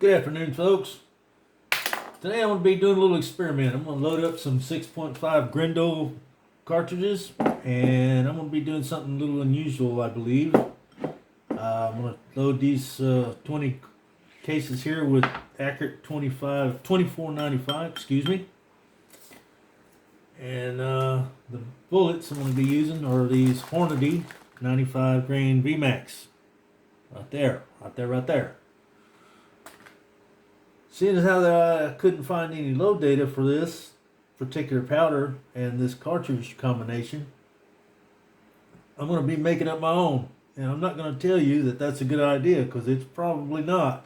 Good afternoon, folks. Today I'm going to be doing a little experiment. I'm going to load up some 6.5 Grendel cartridges, and I'm going to be doing something a little unusual, I believe. I'm going to load these 20 cases here with accurate 2495, excuse me. And the bullets I'm going to be using are these Hornady 95 grain V-Max. Right there. Seeing as how I couldn't find any load data for this particular powder and this cartridge combination, I'm going to be making up my own. And I'm not going to tell you that that's a good idea, because it's probably not.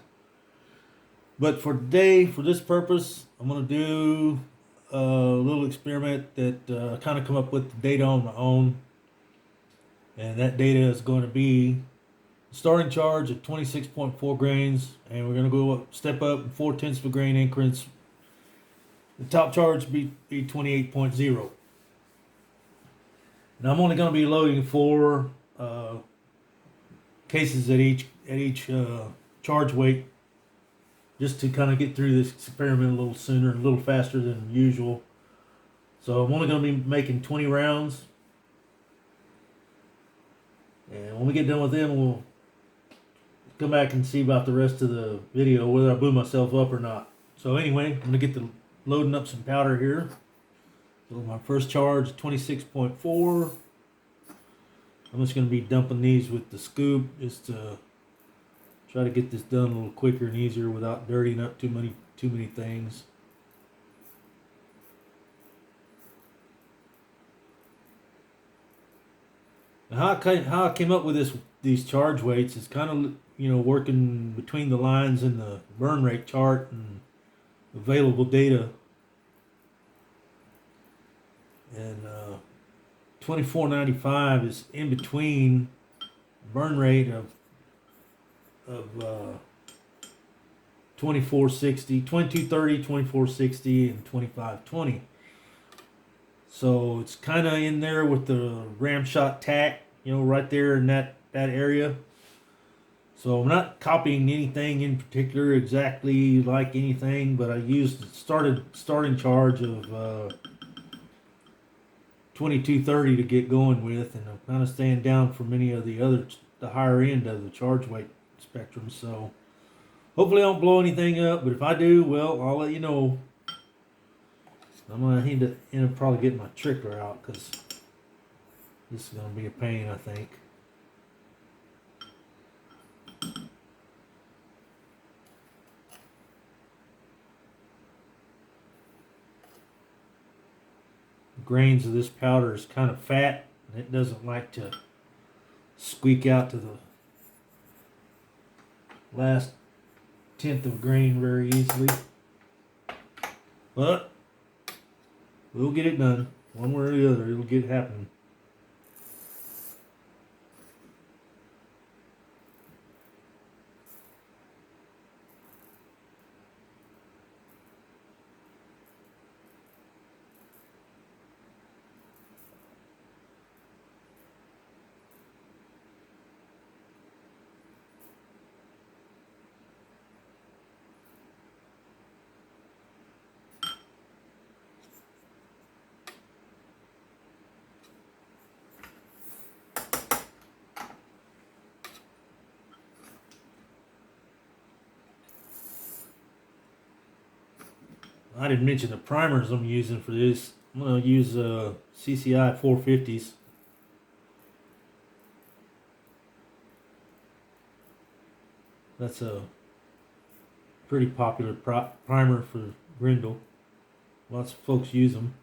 But for today, for this purpose, I'm going to do a little experiment that kind of come up with the data on my own. And that data is going to be starting charge at 26.4 grains, and we're going to go up, step up in 0.4 of a grain increments. The top charge be 28.0. And I'm only going to be loading 4 cases at each charge weight, just to kind of get through this experiment a little sooner, a little faster than usual. So I'm only going to be making 20 rounds, and when we get done with them, we'll come back and see about the rest of the video, whether I blew myself up or not. So anyway, I'm going to get to loading up some powder here. So my first charge, 26.4. I'm just going to be dumping these with the scoop, just to try to get this done a little quicker and easier without dirtying up too many things. Now how I came up with these charge weights is kind of, working between the lines in the burn rate chart and available data. And 2495 is in between burn rate of 2460, 2230, 2460, and 2520. So it's kind of in there with the ram shot tack, right there in that area. So I'm not copying anything in particular exactly like anything, but I used starting charge of 2230 to get going with, and I'm kind of staying down from any of the higher end of the charge weight spectrum. So hopefully I don't blow anything up, but if I do, well, I'll let you know. I'm going to end up probably getting my trickler out, because this is going to be a pain, I think. The grains of this powder is kind of fat, and it doesn't like to squeak out to the last 1/10 of a grain very easily. But we'll get it done. One way or the other, it'll get happening. I didn't mention the primers I'm using for this. I'm going to use CCI 450s. That's a pretty popular primer for Grendel. Lots of folks use them.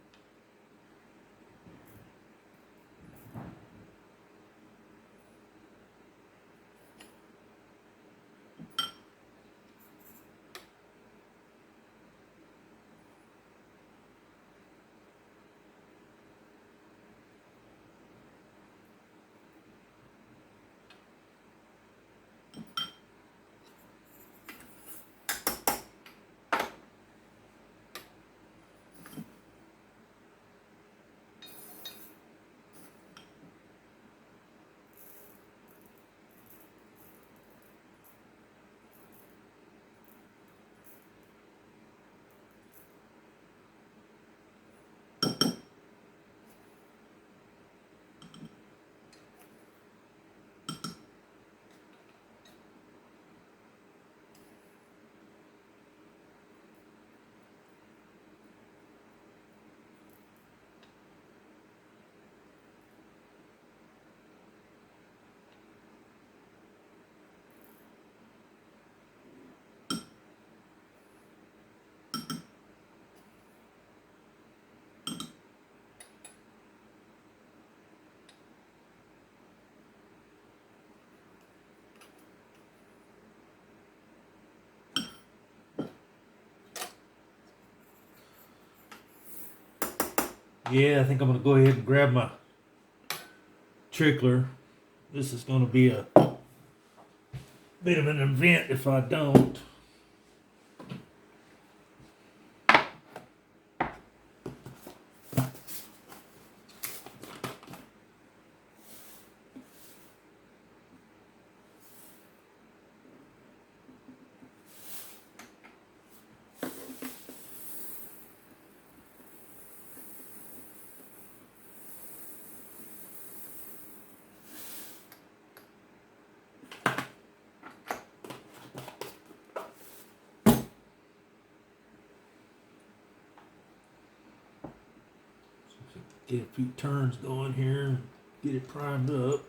Yeah, I think I'm gonna go ahead and grab my trickler. This is gonna be a bit of an event if I don't. Get a few turns going here and get it primed up.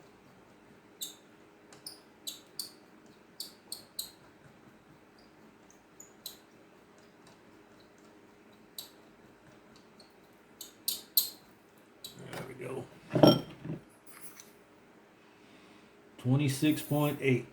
There we go. 26.8.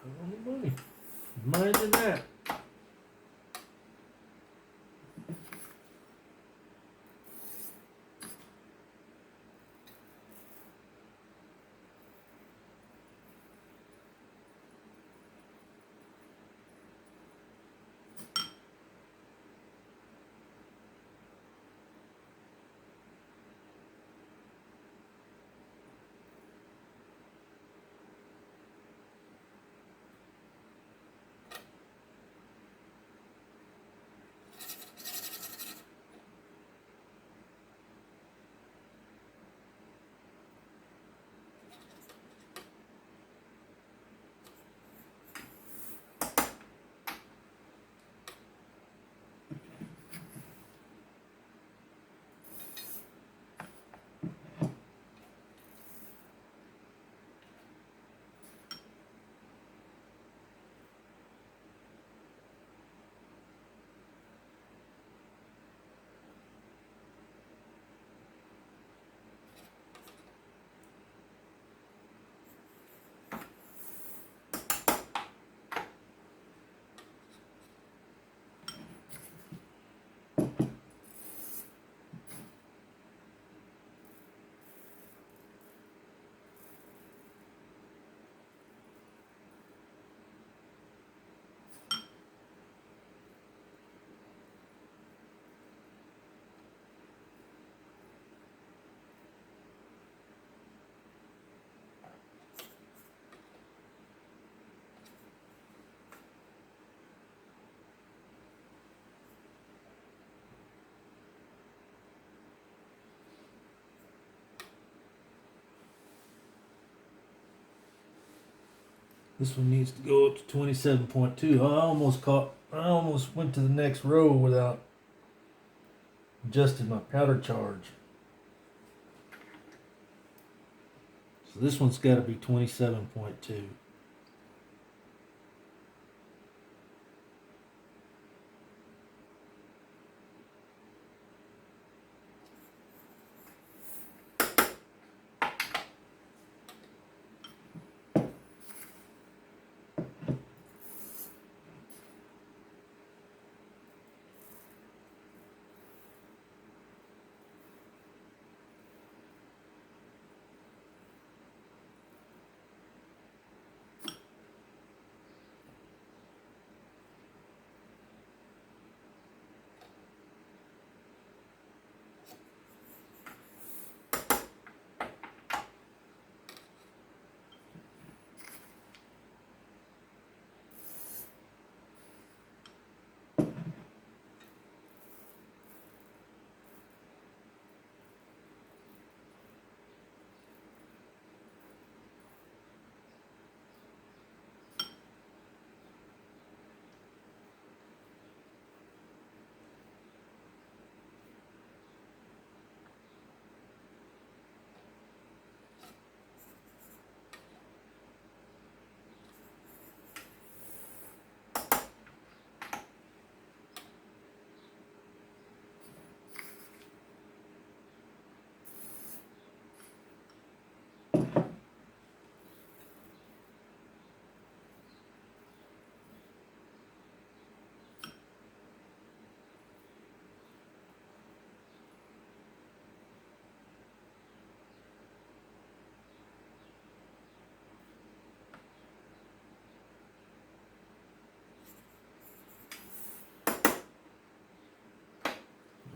Oh, money. Minding that. This one needs to go up to 27.2. I almost went to the next row without adjusting my powder charge. So this one's got to be 27.2.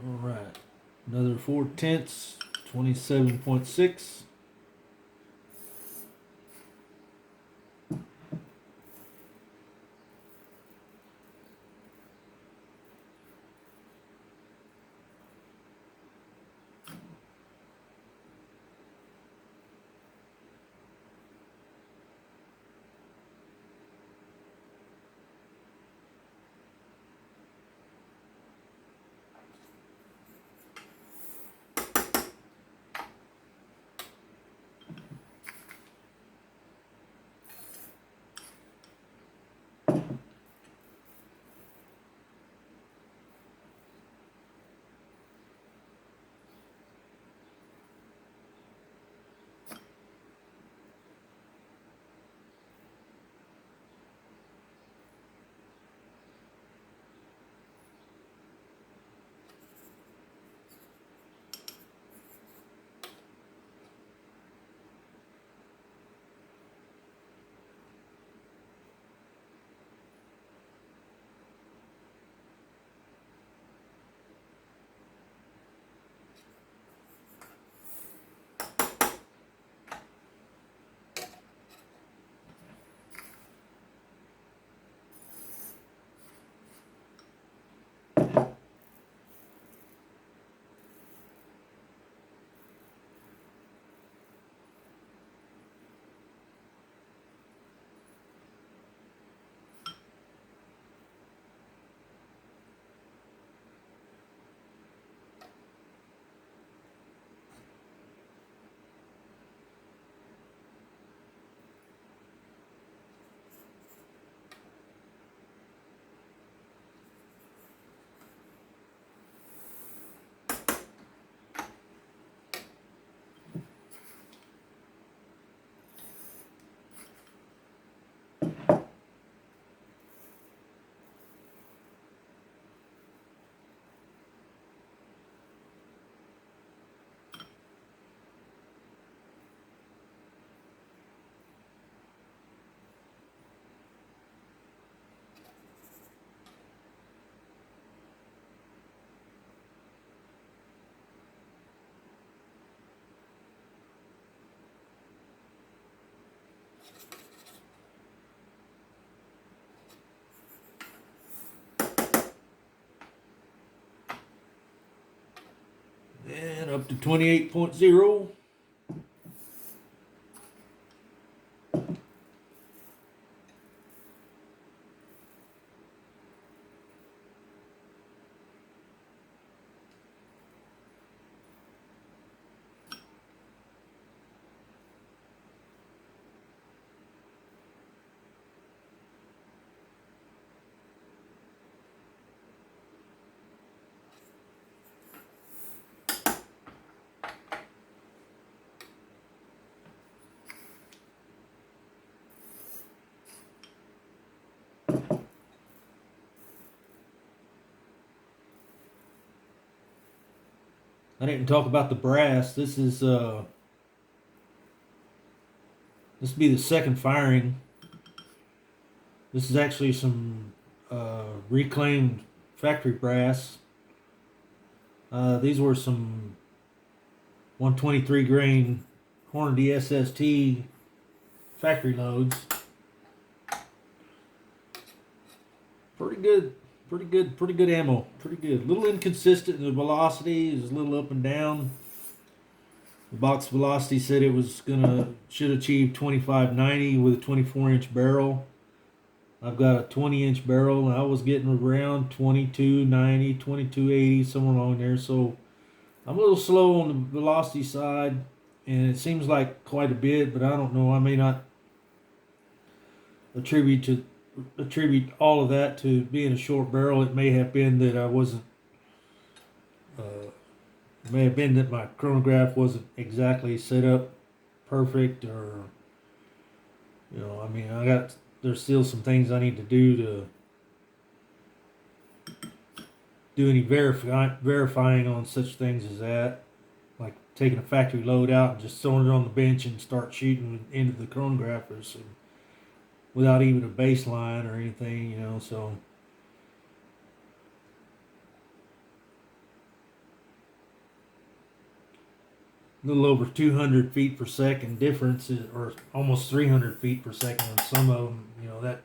All right, another 4/10, 27.6. And up to 28.0. I didn't talk about the brass. This will be the second firing. This is actually some reclaimed factory brass. These were some 123 grain Hornady SST factory loads. Pretty good, pretty good ammo. Pretty good. A little inconsistent in the velocity. It was a little up and down. The box velocity said it was should achieve 2590 with a 24-inch barrel. I've got a 20-inch barrel, and I was getting around 2290, 2280, somewhere along there. So I'm a little slow on the velocity side, and it seems like quite a bit, but I don't know. I may not attribute all of that to being a short barrel. It may have been that I wasn't. It may have been that my chronograph wasn't exactly set up perfect, or I mean, there's still some things I need to do to do any verifying on such things as that, like taking a factory load out and just throwing it on the bench and start shooting into the chronographers without even a baseline or anything, so little over 200 feet per second difference, or almost 300 feet per second on some of them. You know, that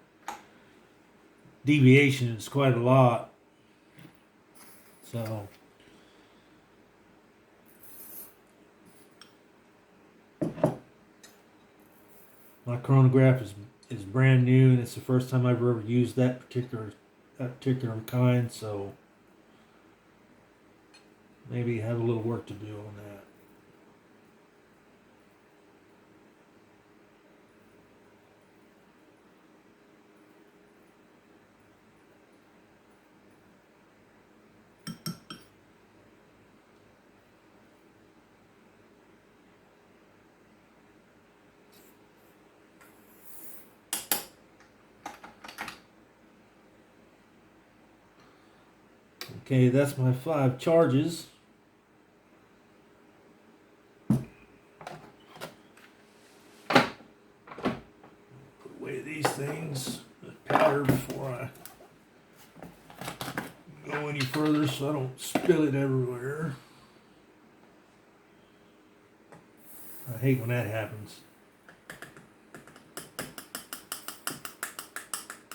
deviation is quite a lot. So my chronograph is brand new, and it's the first time I've ever used that particular kind. So maybe have a little work to do on that. Okay, that's my 5 charges. Put away these things, the powder, before I go any further so I don't spill it everywhere. I hate when that happens.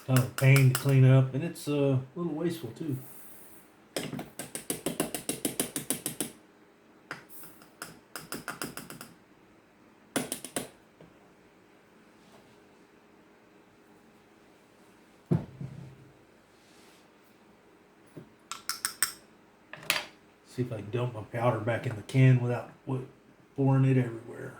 Kind of a pain to clean up, and it's a little wasteful too. See if I can dump my powder back in the can without pouring it everywhere.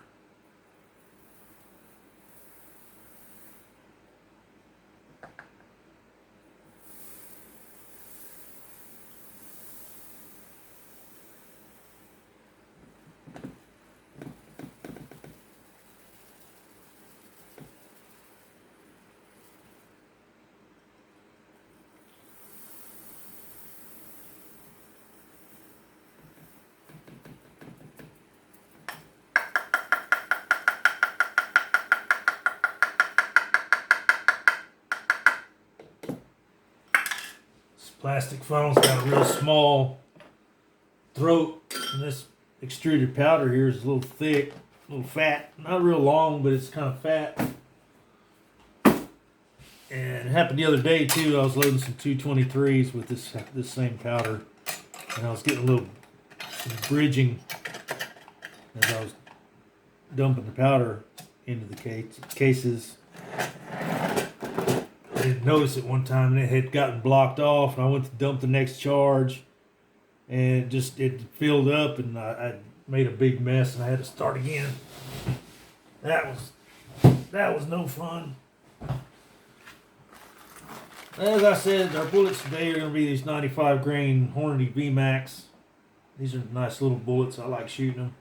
Plastic funnel's got a real small throat, and this extruded powder here is a little thick, a little fat, not real long, but it's kind of fat. And it happened the other day too. I was loading some 223s with this same powder, and I was getting some bridging as I was dumping the powder into the cases. I didn't notice it one time, and it had gotten blocked off, and I went to dump the next charge, and it filled up, and I made a big mess, and I had to start again. That was no fun. As I said, our bullets today are going to be these 95 grain Hornady V-Max. These are nice little bullets. I like shooting them.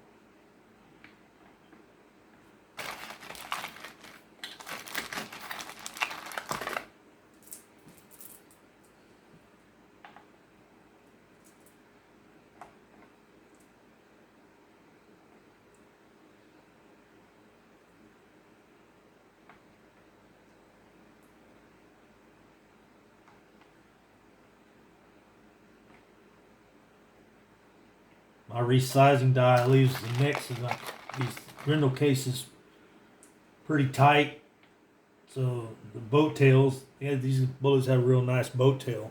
My resizing die leaves the necks of these Grendel cases pretty tight. So the boat tails, yeah, these bullets have a real nice boat tail.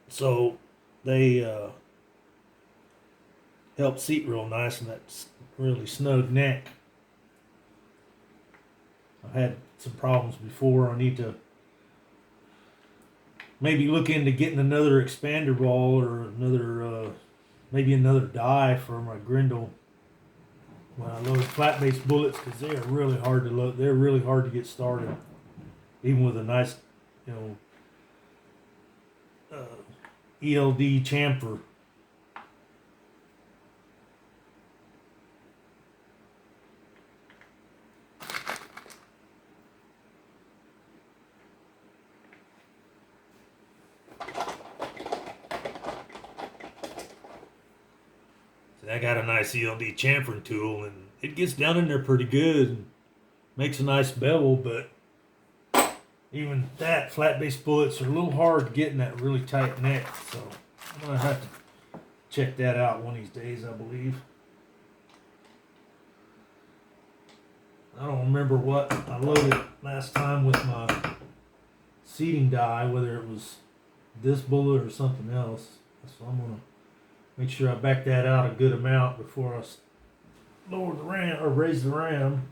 So they help seat real nice in that really snug neck. I've had some problems before. I need to maybe look into getting another expander ball or maybe another die for my Grendel when I load flat base bullets, because they are really hard to load. They're really hard to get started, even with a nice, ELD chamfer. I got a nice ELD chamfering tool, and it gets down in there pretty good and makes a nice bevel, but even that, flat base bullets are a little hard to get in that really tight neck, so I'm going to have to check that out one of these days, I believe. I don't remember what I loaded last time with my seating die, whether it was this bullet or something else. So I'm gonna make sure I back that out a good amount before I lower the ram or raise the ram.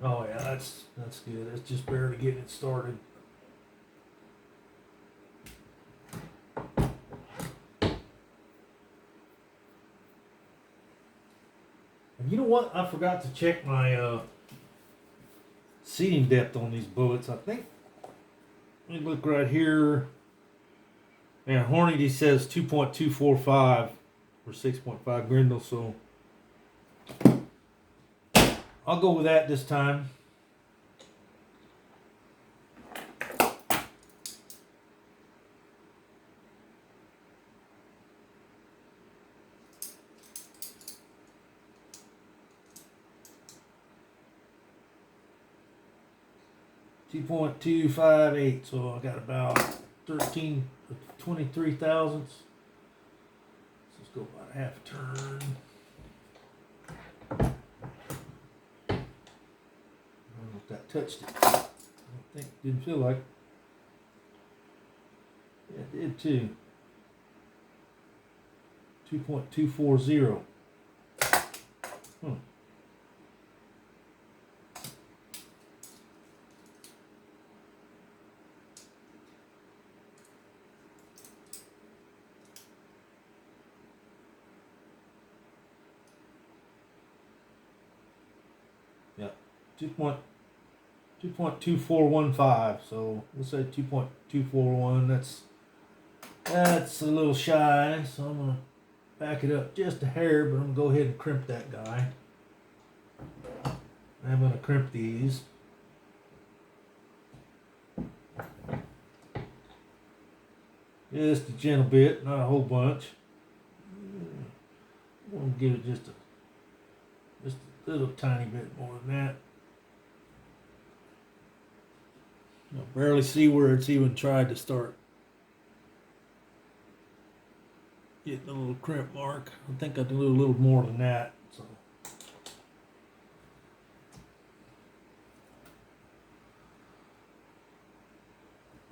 Oh yeah, that's good. It's just barely getting it started. And you know what? I forgot to check my seating depth on these bullets. I think, let me look right here. Yeah, Hornady says 2.245 for 6.5 Grendel, so I'll go with that this time. .258, so I got about 23 thousandths. Let's go about a half a turn. I don't know if that touched it. I don't think, didn't feel like. Yeah, it did too. 2.240. Yeah, 2.2415. So we'll say 2.241. That's a little shy. So I'm gonna back it up just a hair, but I'm gonna go ahead and crimp that guy. I'm gonna crimp these. Just a gentle bit, not a whole bunch. I'm gonna give it just a little tiny bit more than that. I barely see where it's even tried to start getting a little crimp mark. I think I can do a little more than that. So.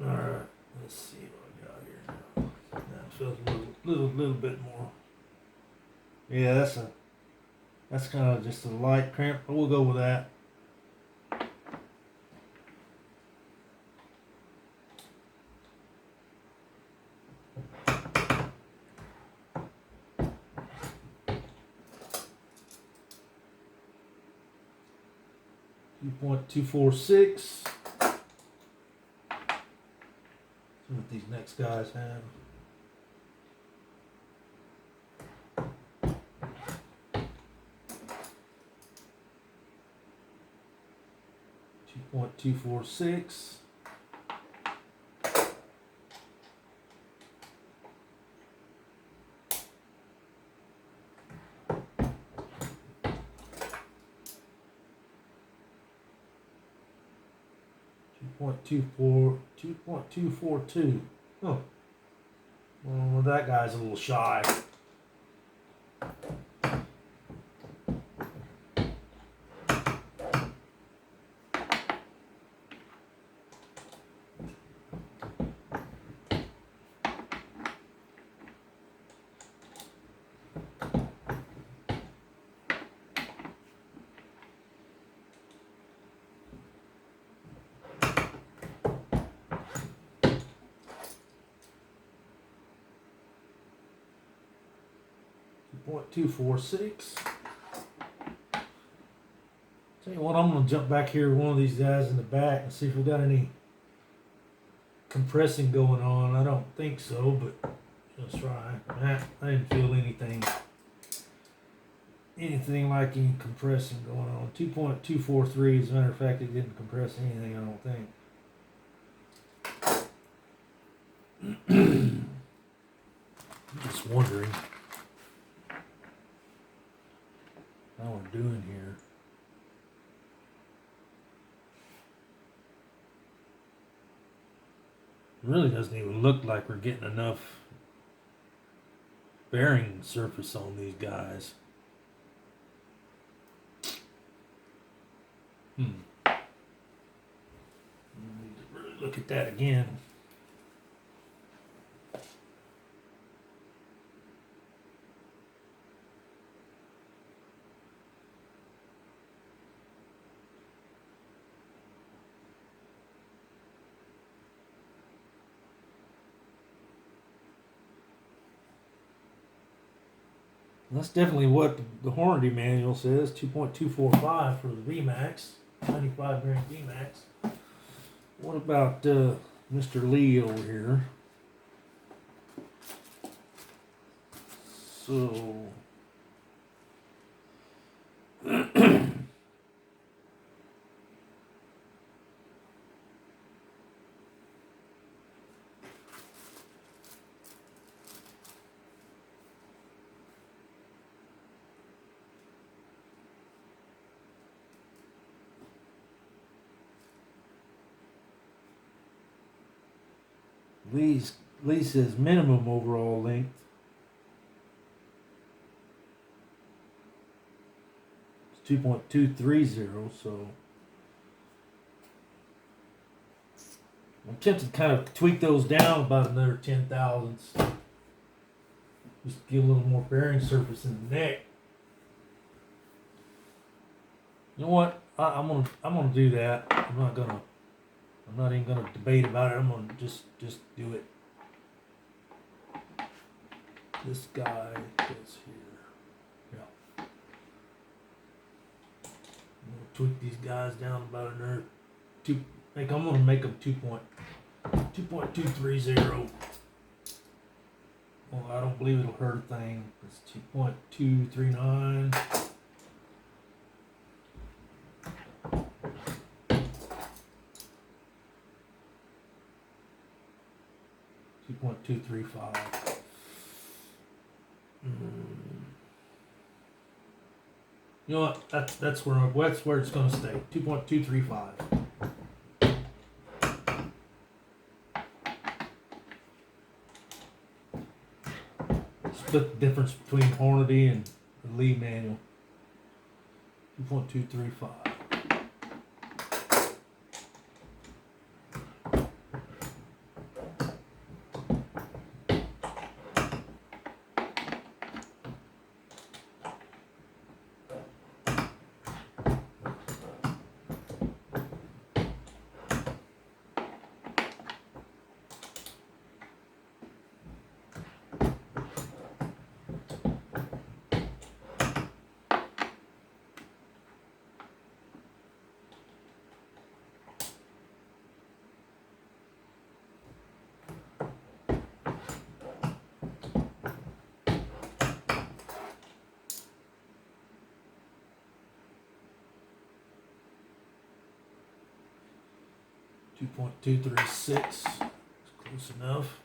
All right, let's see what I got here now. That feels a little bit more. Yeah, that's kind of just a light crimp, but we'll go with that. .246. See what these next guys have. .246. .242. Oh, well, that guy's a little shy. 2.246. Tell you what, I'm going to jump back here with one of these guys in the back and see if we got any compressing going on. I don't think so, but let's try. I didn't feel anything like any compressing going on. 2.243, as a matter of fact, it didn't compress anything, I don't think. I'm just wondering how we're doing here. It really doesn't even look like we're getting enough bearing surface on these guys. I need to really look at that again. That's definitely what the Hornady manual says, 2.245 for the V-Max, 95 grain V-Max. What about Mr. Lee over here? So, Lee says minimum overall length. It's 2.230, so I'm tempted to kind of tweak those down about another 10 thousandths. Just get a little more bearing surface in the neck. You know what? I'm gonna do that. I'm not even gonna debate about it. I'm gonna just do it. This guy goes here. Yeah. I'm gonna tweak these guys down about another two. I'm gonna make them 2.230. Well, I don't believe it'll hurt a thing. It's 2.239. 2.235. You know what? That's where it's going to stay. 2.235. Split the difference between Hornady and the Lee manual. 2.235. .236. Close enough.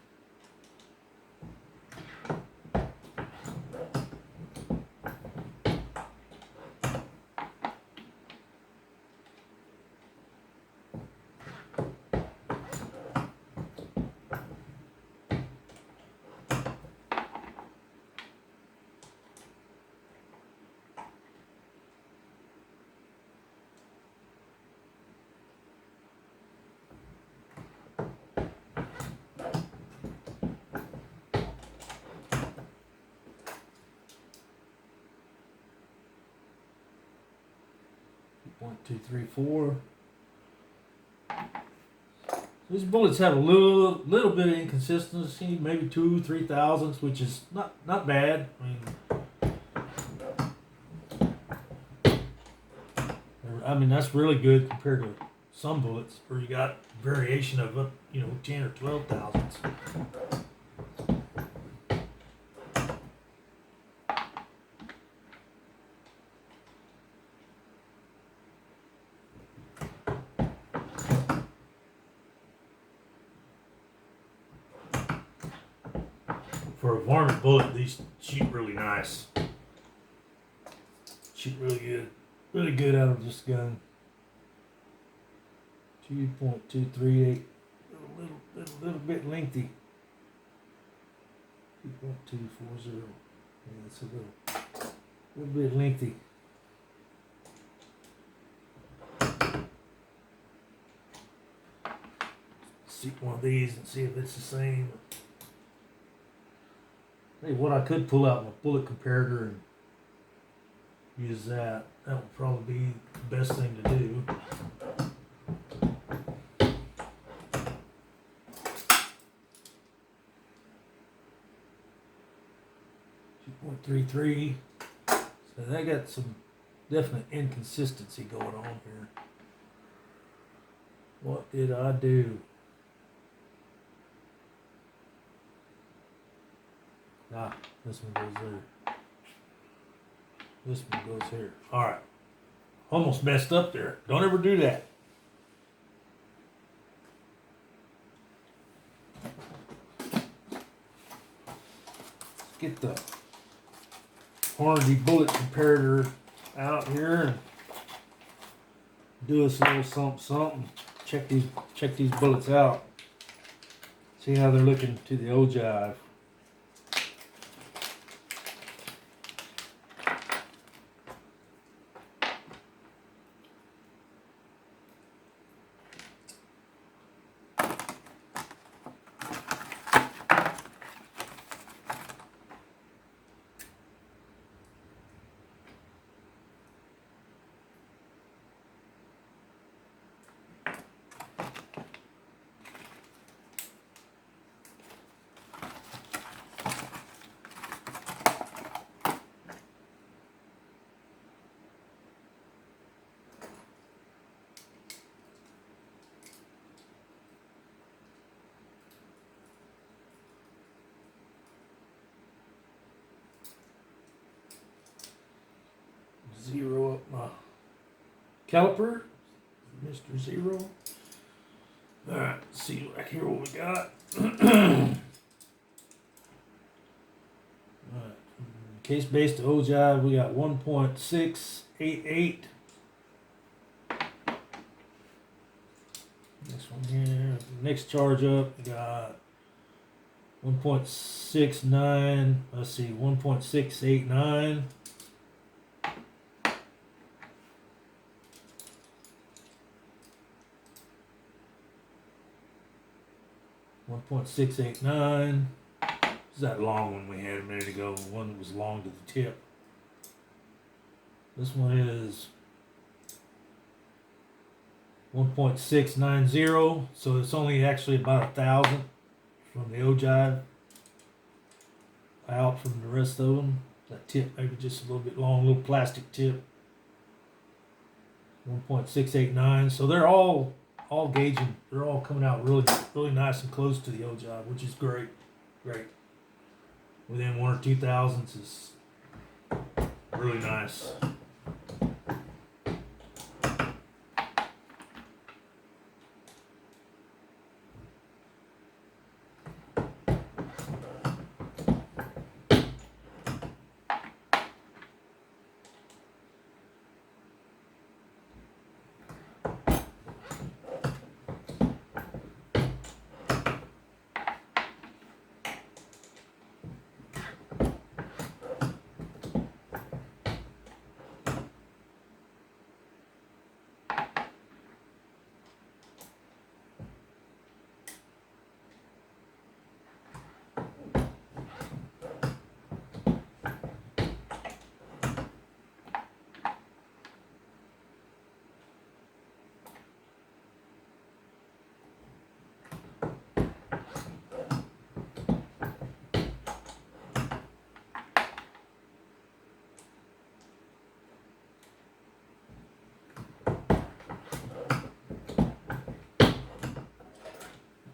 One, two, three, four. These bullets have a little bit of inconsistency, maybe 2-3 thousandths, which is not bad. I mean that's really good compared to some bullets where you got variation of up 10 or 12 thousandths. For a varmint bullet, these shoot really nice. Shoot really good out of this gun. 2.238, a little bit lengthy. 3.240. Yeah, it's a little bit lengthy. See one of these and see if it's the same. Hey, what I could pull out my bullet comparator and use that. That would probably be the best thing to do. 2.33. So they got some definite inconsistency going on here. What did I do? Ah, this one goes there. This one goes here. Alright. Almost messed up there. Don't ever do that. Let's get the Hornady bullet comparator out here and do us a little something. Check these bullets out. See how they're looking to the ogive. Zero up my caliper, Mr. Zero. Alright, let's see right here what we got. Alright, case based to ogive, we got 1.688. Next one here, next charge up, we got 1.69, let's see, 1.689. 1.689. This is that long one we had a minute ago, the one that was long to the tip. This one is 1.690, so it's only actually about 1,000 from the ogive out from the rest of them. That tip maybe just a little bit long, little plastic tip. 1.689, so they're all gauging, they're all coming out really nice and close to the ogive, which is great. Within 1 or 2 thousandths is really nice.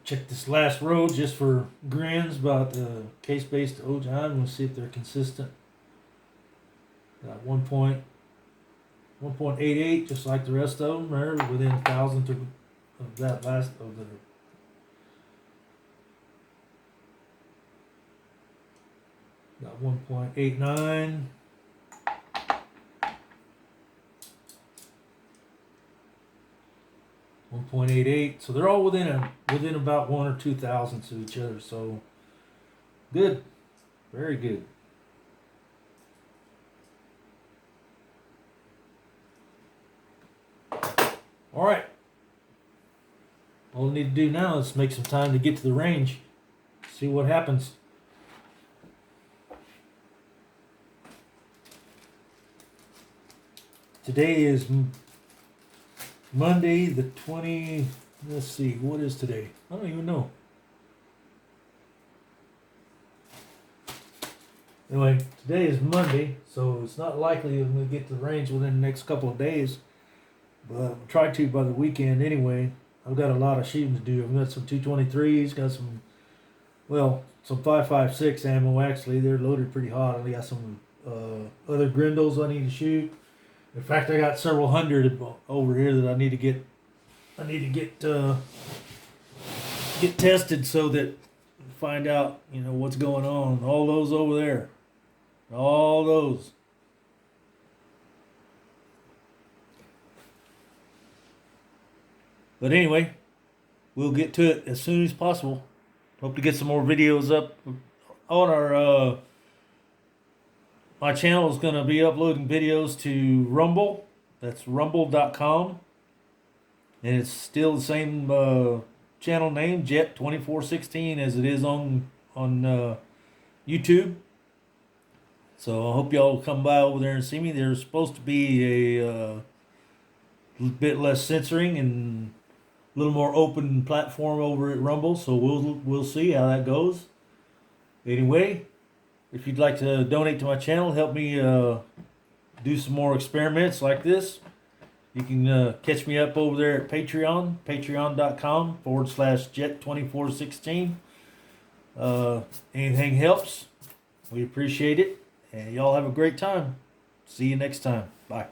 Check this last row just for grins about the case-based ogive. We'll see if they're consistent. Got 1.88, just like the rest of them. They're within 1,000th of that last of the. Got 1.89. 1.88, so they're all within about 1 or 2 thousandths of each other. So good. Very good. All right. All we need to do now is make some time to get to the range. See what happens. Today is Monday the 20... Let's see, what is today? I don't even know. Anyway, today is Monday, so it's not likely I'm going to get to the range within the next couple of days. But I'll try to by the weekend anyway. I've got a lot of shooting to do. I've got some 223s, got some 5.56 ammo actually. They're loaded pretty hot. I got some other Grendels I need to shoot. In fact, I got several hundred over here that I need to get. Get tested so that find out what's going on. All those over there, all those. But anyway, we'll get to it as soon as possible. Hope to get some more videos up on our. My channel is going to be uploading videos to Rumble. That's rumble.com. And it's still the same channel name, Jet2416, as it is on YouTube. So I hope y'all will come by over there and see me. There's supposed to be a bit less censoring and a little more open platform over at Rumble. So we'll see how that goes. Anyway, if you'd like to donate to my channel, help me do some more experiments like this, you can catch me up over there at Patreon, patreon.com/jet2416. Anything helps. We appreciate it. And y'all have a great time. See you next time. Bye.